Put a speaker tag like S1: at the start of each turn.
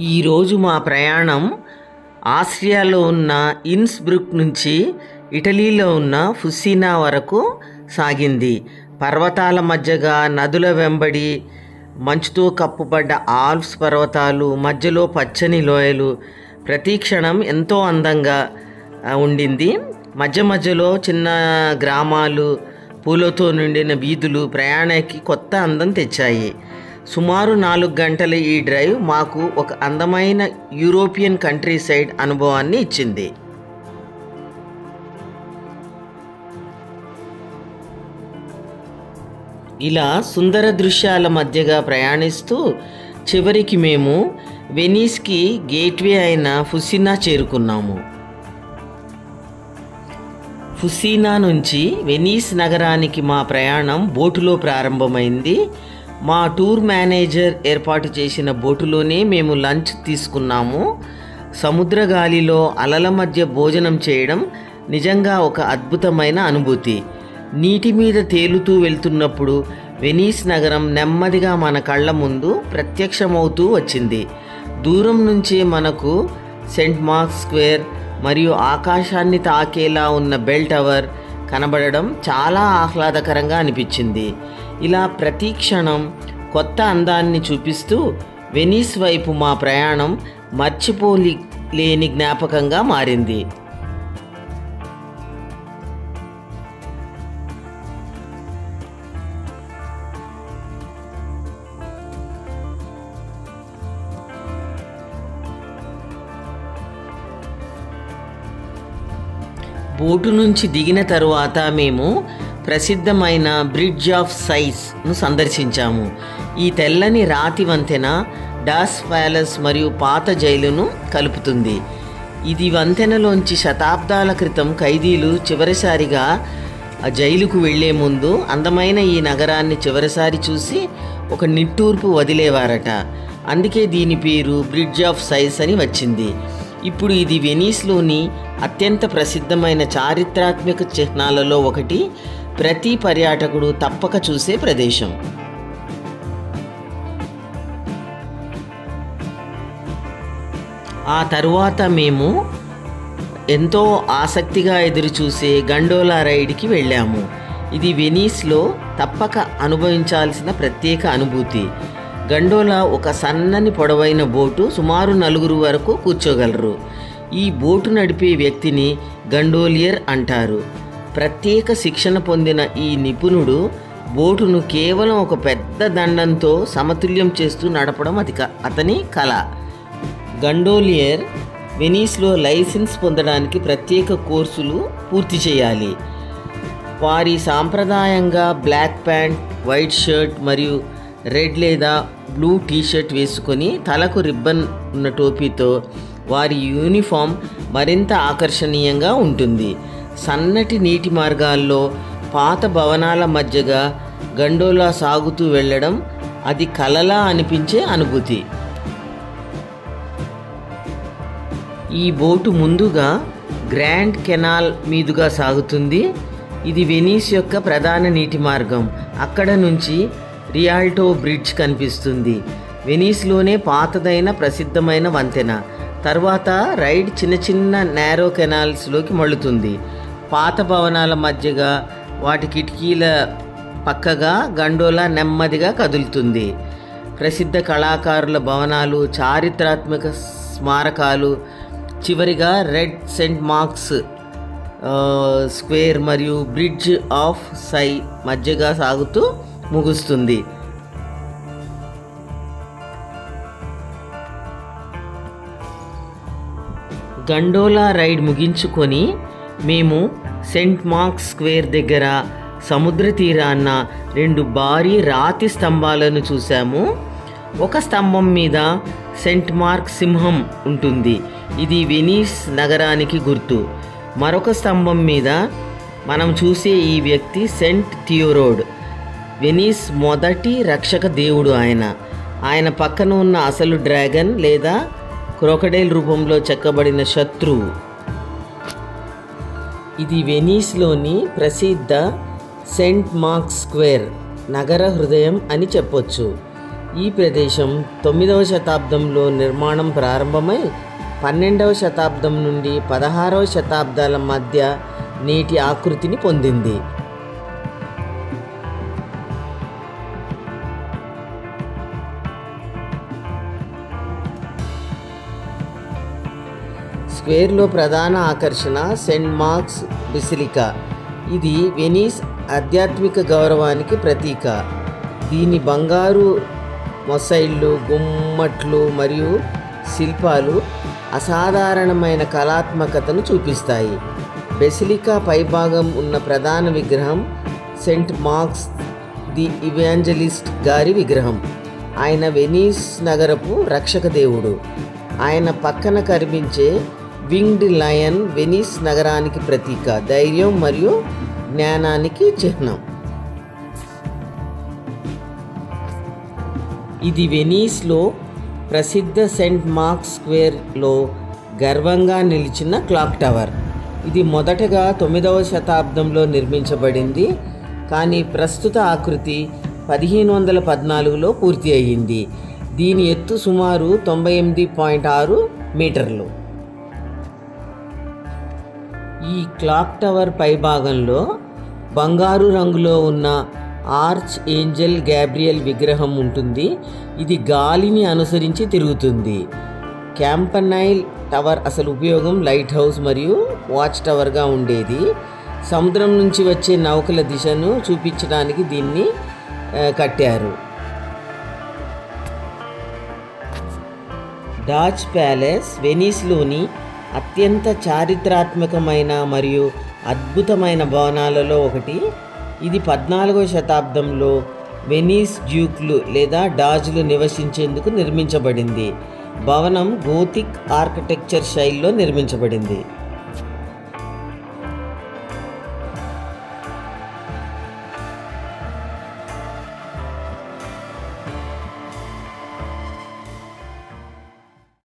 S1: ఈరోజు మా ప్రయాణం ఆస్ట్రియాలో ఉన్న ఇన్స్బ్రుక్ నుంచి ఇటలీలో ఉన్న ఫుస్సినా వరకు సాగింది. పర్వతాల మధ్యగా నదుల వెంబడి మంచుతో కప్పుబడ్డ ఆల్ప్స్ పర్వతాలు, మధ్యలో పచ్చని లోయలు, ప్రతి క్షణం ఎంతో అందంగా ఉండింది. మధ్య మధ్యలో చిన్న గ్రామాలు, పూలతో నిండిన వీధులు ప్రయాణానికి కొత్త అందం తెచ్చాయి. సుమారు 4 గంటల ఈ డ్రైవ్ మాకు ఒక అందమైన యూరోపియన్ కంట్రీ సైడ్ అనుభవాన్ని ఇచ్చింది. ఇలా సుందర దృశ్యాల మధ్యగా ప్రయాణిస్తూ చివరికి మేము వెనీస్కి గేట్వే అయిన ఫుస్సినా చేరుకున్నాము. ఫుస్సినా నుంచి వెనీస్ నగరానికి మా ప్రయాణం బోటులో ప్రారంభమైంది. మా టూర్ మేనేజర్ ఏర్పాటు చేసిన బోటులోనే మేము లంచ్ తీసుకున్నాము. సముద్ర గాలిలో అలల మధ్య భోజనం చేయడం నిజంగా ఒక అద్భుతమైన అనుభూతి. నీటి మీద తేలుతూ వెళ్తున్నప్పుడు వెనీస్ నగరం నెమ్మదిగా మన కళ్ళ ముందు ప్రత్యక్షమవుతూ వచ్చింది. దూరం నుంచే మనకు సెయింట్ మార్క్స్ స్క్వేర్ మరియు ఆకాశాన్ని తాకేలా ఉన్న బెల్ టవర్ కనబడడం చాలా ఆహ్లాదకరంగా అనిపించింది. ఇలా ప్రతి క్షణం కొత్త అందాన్ని చూపిస్తూ వెనీస్ వైపు మా ప్రయాణం మర్చిపోలేని జ్ఞాపకంగా మారింది. బోటు నుంచి దిగిన తరువాత మేము ప్రసిద్ధమైన బ్రిడ్జ్ ఆఫ్ సైస్ను సందర్శించాము. ఈ తెల్లని రాతి వంతెన డాస్ ప్యాలెస్ మరియు పాత జైలును కలుపుతుంది. ఇది వంతెనలోంచి శతాబ్దాల క్రితం ఖైదీలు చివరిసారిగా జైలుకు వెళ్లే ముందు అందమైన ఈ నగరాన్ని చివరిసారి చూసి ఒక నిట్టూర్పు వదిలేవారట. అందుకే దీని పేరు బ్రిడ్జ్ ఆఫ్ సైస్ అని వచ్చింది. ఇప్పుడు ఇది వెనీస్లోని అత్యంత ప్రసిద్ధమైన చారిత్రాత్మక చిహ్నాలలో ఒకటి. ప్రతి పర్యాటకుడు తప్పక చూసే ప్రదేశం. ఆ తరువాత మేము ఎంతో ఆసక్తిగా ఎదురుచూసే గండోలా రైడ్కి వెళ్ళాము. ఇది వెనీస్లో తప్పక అనుభవించాల్సిన ప్రత్యేక అనుభూతి. గండోలా ఒక సన్నని పొడవైన బోటు, సుమారు 4 వరకు కూర్చోగలరు. ఈ బోటు నడిపే వ్యక్తిని గండోలియర్ అంటారు. ప్రత్యేక శిక్షణ పొందిన ఈ నిపుణుడు బోటును కేవలం ఒక పెద్ద దండంతో సమతుల్యం చేస్తూ నడపడం అతని కళ. గండోలియర్ వెనీస్లో లైసెన్స్ పొందడానికి ప్రత్యేక కోర్సులు పూర్తి చేయాలి. వారి సాంప్రదాయంగా బ్లాక్ ప్యాంట్, వైట్ షర్ట్ మరియు రెడ్ లేదా బ్లూ టీషర్ట్ వేసుకొని తలకు రిబ్బన్ ఉన్న టోపీతో వారి యూనిఫామ్ మరింత ఆకర్షణీయంగా ఉంటుంది. సన్నటి నీటి మార్గాల్లో పాత భవనాల మధ్యగా గండోలా సాగుతూ వెళ్ళడం అది కలలా అనిపించే అనుభూతి. ఈ బోటు ముందుగా గ్రాండ్ కెనాల్ మీదుగా సాగుతుంది. ఇది వెనీస్ యొక్క ప్రధాన నీటి మార్గం. అక్కడ నుంచి రియాల్టో బ్రిడ్జ్ కనిపిస్తుంది. వెనీస్లోనే పాతదైన ప్రసిద్ధమైన వంతెన. తర్వాత రైడ్ చిన్న చిన్న నేరో కెనాల్స్లోకి మళ్ళుతుంది. పాత భవనాల మధ్యగా వాటి కిటికీల పక్కగా గండోలా నెమ్మదిగా కదులుతుంది. ప్రసిద్ధ కళాకారుల భవనాలు, చారిత్రాత్మక స్మారకాలు, చివరిగా రెడ్ సెయింట్ మార్క్స్ స్క్వేర్ మరియు బ్రిడ్జ్ ఆఫ్ సై మధ్యగా సాగుతూ ముగుస్తుంది. గండోలా రైడ్ ముగించుకొని మేము సెయింట్ మార్క్స్ స్క్వేర్ దగ్గర సముద్ర తీరాన 2 భారీ రాతి స్తంభాలను చూసాము. ఒక స్తంభం మీద సెయింట్ మార్క్ సింహం ఉంటుంది. ఇది వెనీస్ నగరానికి గుర్తు. మరొక స్తంభం మీద మనం చూసే ఈ వ్యక్తి సెయింట్ థియోరోడ్, వెనీస్ మొదటి రక్షక దేవుడు. ఆయన పక్కన ఉన్న అసలు డ్రాగన్ లేదా క్రొకడైల్ రూపంలో చెక్కబడిన శత్రువు. ఇది వెనీస్లోని ప్రసిద్ధ సెయింట్ మార్క్స్ స్క్వేర్ నగర హృదయం అని చెప్పొచ్చు. ఈ ప్రదేశం 9వ శతాబ్దంలో నిర్మాణం ప్రారంభమై 12వ శతాబ్దం నుండి 16వ శతాబ్దాల మధ్య నేటి ఆకృతిని పొందింది. స్క్వేర్లో ప్రధాన ఆకర్షణ సెయింట్ మార్క్స్ బెసిలికా. ఇది వెనీస్ ఆధ్యాత్మిక గౌరవానికి ప్రతీక. దీని బంగారు మొసైళ్ళు, గుమ్మట్లు మరియు శిల్పాలు అసాధారణమైన కళాత్మకతను చూపిస్తాయి. బెసిలికా పైభాగం ఉన్న ప్రధాన విగ్రహం సెయింట్ మార్క్స్ ది ఇవాంజలిస్ట్ గారి విగ్రహం. ఆయన వెనీస్ నగరపు రక్షక దేవుడు. ఆయన పక్కన కనిపించే వింగ్డ్ లయన్ వెనీస్ నగరానికి ప్రతీక, ధైర్యం మరియు జ్ఞానానికి చిహ్నం. ఇది వెనీస్లో ప్రసిద్ధ సెయింట్ మార్క్స్ స్క్వేర్లో గర్వంగా నిలిచిన క్లాక్ టవర్. ఇది మొదటగా 9వ శతాబ్దంలో నిర్మించబడింది, కానీ ప్రస్తుత ఆకృతి 1514లో పూర్తి అయ్యింది. దీని ఎత్తు సుమారు 98.6 మీటర్లు. ఈ క్లాక్ టవర్ పైభాగంలో బంగారు రంగులో ఉన్న ఆర్చ్ ఏంజెల్ గ్యాబ్రియల్ విగ్రహం ఉంటుంది. ఇది గాలిని అనుసరించి తిరుగుతుంది. క్యాంపనైల్ టవర్ అసలు ఉపయోగం లైట్ హౌస్ మరియు వాచ్ టవర్గా ఉండేది. సముద్రం నుంచి వచ్చే నౌకల దిశను చూపించడానికి దీన్ని కట్టారు. డాచ్ ప్యాలెస్ వెనీస్లోని అత్యంత చారిత్రాత్మకమైన మరియు అద్భుతమైన భవనాలలో ఒకటి. ఇది 14వ శతాబ్దంలో వెనీస్ డ్యూక్లు లేదా డాజ్లు నివసించేందుకు నిర్మించబడింది. భవనం గోతిక్ ఆర్కిటెక్చర్ శైలిలో నిర్మించబడింది.